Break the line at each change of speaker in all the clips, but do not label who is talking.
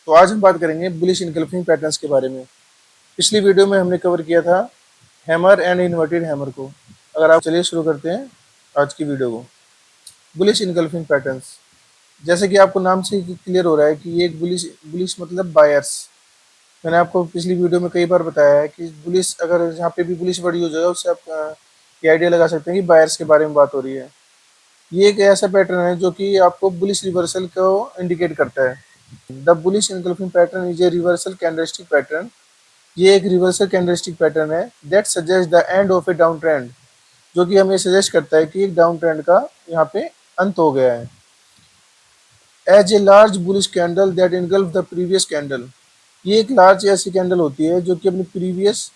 तो आज हम बात करेंगे बुलिश इनकल्फिंग पैटर्न्स के बारे में। पिछली वीडियो में हमने कवर किया था हैमर एंड इन्वर्टेड हैमर को। अगर आप चलिए शुरू करते हैं आज की वीडियो को। बुलिश इनकल्फिंग पैटर्न्स, जैसे कि आपको नाम से क्लियर हो रहा है कि ये एक बुलिश बुलिश मतलब बायर्स। मैंने आपको पिछली वीडियो में कई बार बताया है कि बुलिश, अगर यहाँ पे भी बुलिश वर्ड यूज होगा उससे आप ये आइडिया लगा सकते हैं कि बायर्स के बारे में बात हो रही है। ये एक ऐसा पैटर्न है जो कि आपको बुलिश रिवर्सल को इंडिकेट करता है। The bullish engulfing pattern is a reversal candlestick pattern. ये एक रिवर्सल कैंडलस्टिक पैटर्न है that suggest the end of a down trend, जो कि हमें सजेस्ट करता है कि एक डाउन ट्रेंड का यहाँ पे अंत हो गया है। As a large bullish candle that engulf the previous candle, ये एक लार्ज ऐसी कैंडल होती है जो कि अपनी प्रीवियस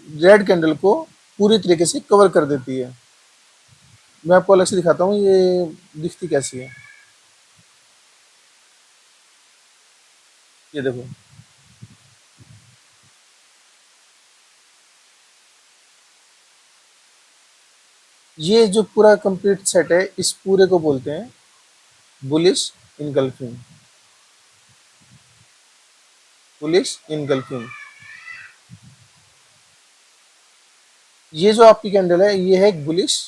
रेड कैंडल को पूरी तरीके से कवर कर देती है। मैं आपको अलग से दिखाता हूँ ये दिखती कैसी है। ये देखो, ये जो पूरा कंप्लीट सेट है इस पूरे को बोलते हैं बुलिश इनगल्फिंग। बुलिश इनगल्फिंग, ये जो आपकी कैंडल है ये है एक बुलिश।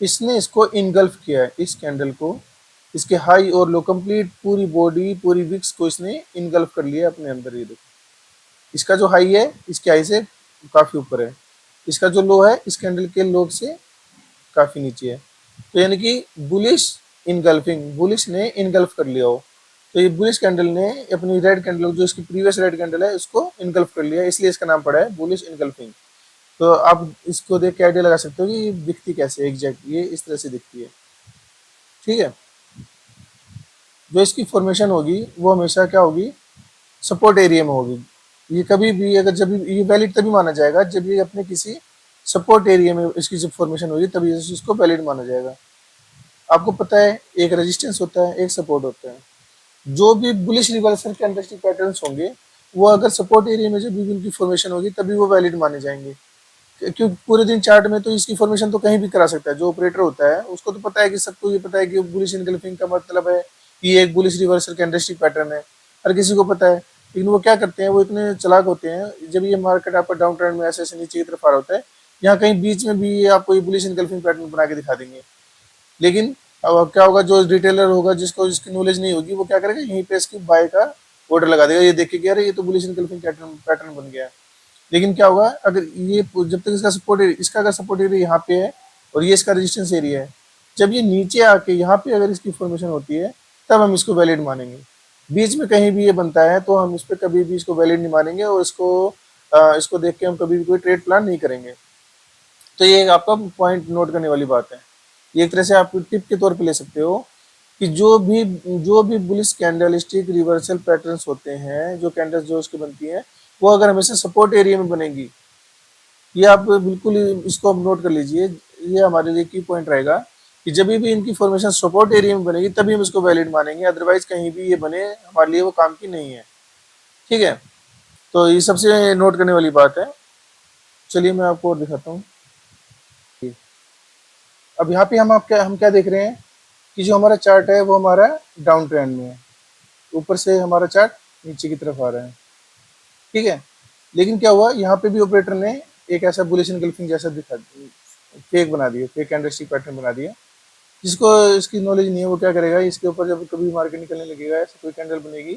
इसने इसको इनगल्फ किया है, इस कैंडल को, इसके हाई और लो कंप्लीट पूरी बॉडी पूरी विक्स को इसने इनगल्फ कर लिया अपने अंदर। ये देखो, इसका जो हाई है इसके हाई से काफी ऊपर है, इसका जो लो है इस कैंडल के लो से काफी नीचे है। तो यानी कि बुलिश इनगल्फिंग, बुलिश ने इनगल्फ कर लिया हो। तो ये बुलिश कैंडल ने अपनी रेड कैंडल, जो इसकी प्रीवियस रेड कैंडल है, उसको इनगल्फ कर लिया, इसलिए इसका नाम पड़ा है बुलिश इनगल्फिंग। तो आप इसको देख के आइडिया लगा सकते हो कि ये दिखती कैसे है एग्जैक्ट, ये इस तरह से दिखती है। ठीक है, जो इसकी फॉर्मेशन होगी वो हमेशा क्या होगी, सपोर्ट एरिया में होगी। ये कभी भी, अगर जब ये वैलिड तभी माना जाएगा जब ये अपने किसी सपोर्ट एरिया में इसकी जब फॉर्मेशन होगी तभी इसको वैलिड माना जाएगा। आपको पता है एक रेजिस्टेंस होता है, एक सपोर्ट होता है। जो भी बुलिश रिवर्सल कैंडलस्टिक पैटर्न्स होंगे वो अगर सपोर्ट एरिया में जब भी उनकी फॉर्मेशन होगी तभी वो वैलिड माने जाएंगे। क्योंकि पूरे दिन चार्ट में तो इसकी फॉर्मेशन तो कहीं भी करा सकता है। जो ऑपरेटर होता है उसको तो पता है कि, सबको ये पता है कि बुलिश इनगल्फिंग का मतलब है कि ये एक बुलिश रिवर्सल कैंडलस्टिक पैटर्न है, हर किसी को पता है। लेकिन वो क्या करते हैं, वो इतने चालाक होते हैं, जब ये मार्केट आपका डाउन ट्रेंड में ऐसे ऐसे नीचे की तरफ आ रहा होता है, यहाँ कहीं बीच में भी ये आपको ये बुलिश इनगल्फिंग पैटर्न बना के दिखा देंगे। लेकिन अब क्या होगा, जो रिटेलर होगा जिसको इसकी नॉलेज नहीं होगी वो क्या करेगा, यहीं पे इसकी बाय का ऑर्डर लगा देगा, ये देख के कि अरे ये तो बुलिश इनगल्फिंग पैटर्न बन गया है। लेकिन क्या होगा, अगर ये जब तक इसका सपोर्ट एरिया, इसका अगर सपोर्ट एरिया यहाँ पे है और ये इसका रेजिस्टेंस एरिया है, जब ये नीचे आके यहाँ पे अगर इसकी फॉर्मेशन होती है तब हम इसको वैलिड मानेंगे। बीच में कहीं भी ये बनता है तो हम इस पर कभी भी इसको वैलिड नहीं मानेंगे और इसको देख के हम कभी भी कोई ट्रेड प्लान नहीं करेंगे। तो ये आपका पॉइंट नोट करने वाली बात है। ये एक तरह से आप टिप के तौर पे ले सकते हो कि जो भी बुलिश कैंडलस्टिक रिवर्सल पैटर्न्स होते हैं, जो कैंडल्स जो उसकी बनती हैं, वो अगर हमेशा सपोर्ट एरिया में बनेगी, ये आप बिल्कुल इसको आप नोट कर लीजिए। ये हमारे लिए की पॉइंट रहेगा कि जब भी इनकी फॉर्मेशन सपोर्ट एरिया में बनेगी तभी हम इसको वैलिड मानेंगे, अदरवाइज कहीं भी ये बने हमारे लिए वो काम की नहीं है। ठीक है, तो ये सबसे नोट करने वाली बात है। चलिए मैं आपको और दिखाता हूँ। अब यहाँ पे हम क्या देख रहे हैं कि जो हमारा चार्ट है वो हमारा डाउन ट्रेंड में है, ऊपर से हमारा चार्ट नीचे की तरफ आ रहा है। ठीक है, लेकिन क्या हुआ, यहाँ पे भी ऑपरेटर ने एक ऐसा बुलिश इनगल्फिंग जैसा दिखा, फेक बना दिया, फेक कैंडलस्टिक पैटर्न बना दिया। जिसको इसकी नॉलेज नहीं है वो क्या करेगा, इसके ऊपर जब कभी मार्केट निकलने लगेगा, ऐसा कोई कैंडल बनेगी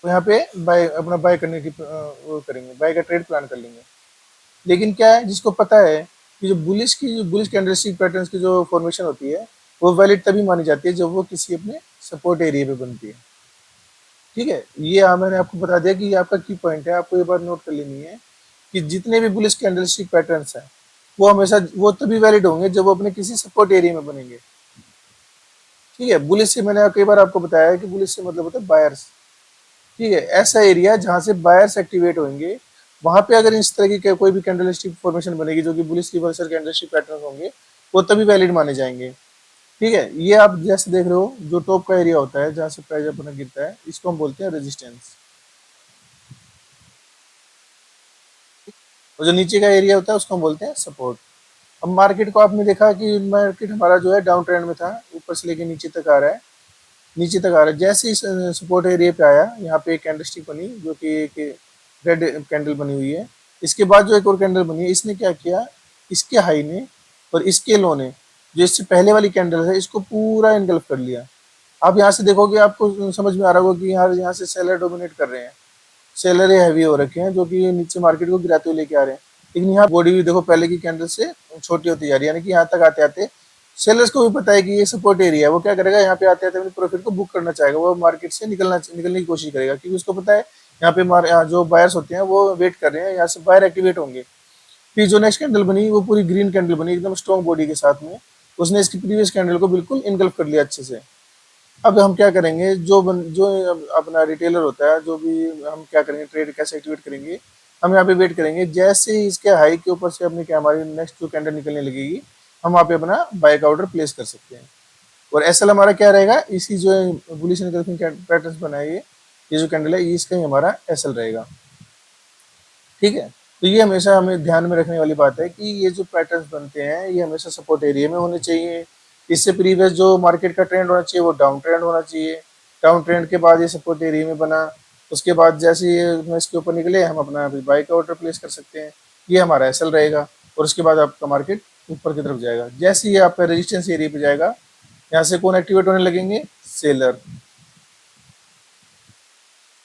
तो यहाँ पे बाय करने की वो करेंगे, बाय का ट्रेड प्लान कर लेंगे। लेकिन क्या है, जिसको पता है कि जो बुलिश कैंडलस्टिक पैटर्न्स की जो फॉर्मेशन होती है वो वैलिड तभी मानी जाती है जब वो किसी अपने सपोर्ट एरिया पे बनती है। ठीक है, ये मैंने आपको बता दिया कि ये आपका की पॉइंट है, आपको ये बात नोट कर लेनी है कि जितने भी बुलिश कैंडलस्टिक पैटर्न्स हैं वो हमेशा वो तभी वैलिड होंगे जब वो अपने किसी सपोर्ट एरिया में बनेंगे। ठीक है, बुलिश से मैंने कई बार आपको बताया है कि बुलिश से मतलब होता है बायर्स। ठीक है, ऐसा एरिया जहाँ से बायर्स एक्टिवेट होंगे, वहां पे अगर इस तरह की कोई भी कैंडलस्टिक फॉर्मेशन बनेगी जो कि बुलिश रिवर्सल कैंडलस्टिक पैटर्न होंगे, वो तभी वैलिड माने जाएंगे। ठीक है, ये आप जैसे देख रहे हो, जो टॉप का एरिया होता है जहाँ से प्राइस अपना गिरता है, इसको हम बोलते हैं रेजिस्टेंस, और जो नीचे का एरिया होता है उसको हम बोलते हैं सपोर्ट। अब मार्केट को आपने देखा कि मार्केट हमारा जो है डाउन ट्रेंड में था, ऊपर से लेके नीचे तक आ रहा है। नीचे तक आ रहा है। जैसे इस सपोर्ट एरिया पे आया, यहाँ पे एक कैंडलस्टिक बनी जो कि एक रेड कैंडल बनी हुई है। इसके बाद जो एक और कैंडल बनी है, इसने क्या किया, इसके हाई ने और इसके लो ने जो इससे पहले वाली कैंडल है इसको पूरा इनगल्फ कर लिया। आप यहाँ से देखोगे आपको समझ में आ रहा होगा कि यहाँ से सेलर डोमिनेट कर रहे हैं, सेलर हैवी हो रखे हैं जो कि नीचे मार्केट को गिराते हुए लेके आ रहे हैं। लेकिन यहाँ बॉडी भी देखो पहले की कैंडल से छोटी होती जा रही है, यानी कि यहाँ तक आते आते सेलर्स को भी पता है कि ये सपोर्ट एरिया है। वो क्या करेगा, यहाँ पे आते आते अपने प्रॉफिट को बुक करना चाहेगा, वो मार्केट से निकलने की कोशिश करेगा, क्योंकि उसको पता है यहाँ पे यहाँ जो बायर्स होते हैं वो वेट कर रहे हैं, यहाँ से बायर एक्टिवेट होंगे। फिर जो नेक्स्ट कैंडल बनी वो पूरी ग्रीन कैंडल बनी एकदम स्ट्रॉन्ग बॉडी के साथ में, उसने इसकी प्रीवियस कैंडल को बिल्कुल इनगल्फ कर लिया अच्छे से। अब हम क्या करेंगे, जो अपना रिटेलर होता है, जो भी हम क्या करेंगे, ट्रेड कैसे एक्टिवेट करेंगे, हम यहाँ पे वेट करेंगे। जैसे ही इसके हाई के ऊपर से अपनी क्या हमारी नेक्स्ट जो कैंडल निकलने लगेगी, हम वहाँ पे अपना बाय का ऑर्डर प्लेस कर सकते हैं। और एसएल हमारा क्या रहेगा, इसी जो बुलिश एनगल्फिंग पैटर्न्स बनाए ये जो कैंडल है, इसका ही हमारा एसएल रहेगा। ठीक है, तो ये हमेशा हमें ध्यान में रखने वाली बात है कि ये जो पैटर्न्स बनते हैं ये हमेशा सपोर्ट एरिया में होने चाहिए। इससे प्रीवियस जो मार्केट का ट्रेंड होना चाहिए वो डाउन ट्रेंड होना चाहिए। डाउन ट्रेंड के बाद ये सपोर्ट एरिया में बना, उसके बाद जैसे ये इसके ऊपर निकले हम अपना अभी बाई का ऑर्डर प्लेस कर सकते हैं। ये हमारा एसएल रहेगा और उसके बाद आपका मार्केट ऊपर की तरफ जाएगा। जैसे ही आपका रेजिस्टेंस एरिया पे जाएगा, यहाँ से कौन एक्टिवेट होने लगेंगे, सेलर।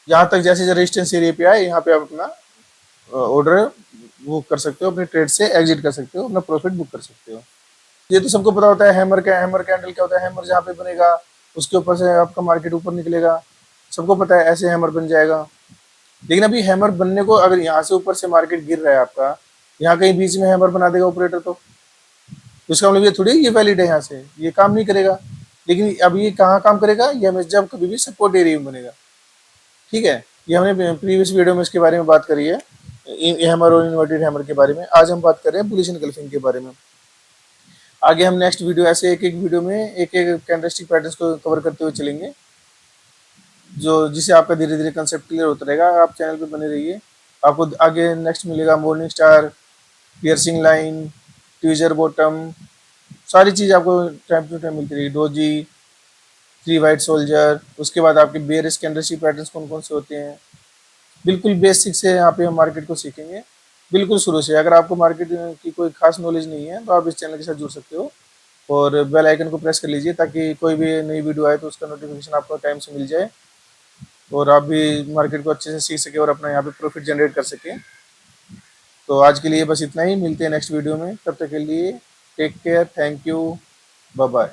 यहाँ तक जैसे रेजिस्टेंस एरिया पे आए, यहाँ पे आप अपना ऑर्डर वो कर सकते हो, अपने ट्रेड से एग्जिट कर सकते हो, अपना प्रॉफिट बुक कर सकते हो। ये तो सबको पता होता है, हैमर कैंडल क्या होता है। हैमर जहाँ पे बनेगा उसके ऊपर से आपका मार्केट ऊपर निकलेगा, सबको पता है ऐसे हैमर बन जाएगा। लेकिन अभी हैमर बनने को अगर यहाँ से ऊपर से मार्केट गिर रहा है आपका, यहाँ कहीं बीच में हैमर बना देगा ऑपरेटर, तो इसका मतलब ये थोड़ी ये वैलिड है, यहाँ से ये काम नहीं करेगा। लेकिन अब ये कहाँ काम करेगा, ये हमें जब कभी भी सपोर्ट एरिया में बनेगा। ठीक है, ये हमने प्रीवियस वीडियो में इसके बारे में बात करी है, हैमर और इन्वर्टेड हैमर के बारे में। आज हम बात कर रहे हैं बुलिश एनगल्फिंग के बारे में। आगे हम नेक्स्ट वीडियो ऐसे एक एक वीडियो में एक एक कैंडलस्टिक पैटर्न्स को कवर करते हुए चलेंगे, जो जिससे आपका धीरे धीरे कंसेप्ट क्लियर होता रहेगा। आप चैनल पे बने रहिए, आपको आगे नेक्स्ट मिलेगा morning star, piercing line, tweezer bottom, सारी चीज़ आपको टाइम टू टाइम मिलती रहेगी। डोजी, थ्री वाइट सोल्जर, उसके बाद आपके बेयरिश कैंडलस्टिक पैटर्न्स कौन कौन से होते हैं, बिल्कुल बेसिक से यहाँ पे हम मार्केट को सीखेंगे, बिल्कुल शुरू से। अगर आपको मार्केट की कोई खास नॉलेज नहीं है तो आप इस चैनल के साथ जुड़ सकते हो और बेल आइकन को प्रेस कर लीजिए, ताकि कोई भी नई वीडियो आए तो उसका नोटिफिकेशन आपको टाइम से मिल जाए और आप भी मार्केट को अच्छे से सीख सके और अपना यहाँ पे प्रॉफिट जनरेट कर सकें। तो आज के लिए बस इतना ही, मिलते हैं नेक्स्ट वीडियो में। तब तक के लिए take care, thank you, bye bye.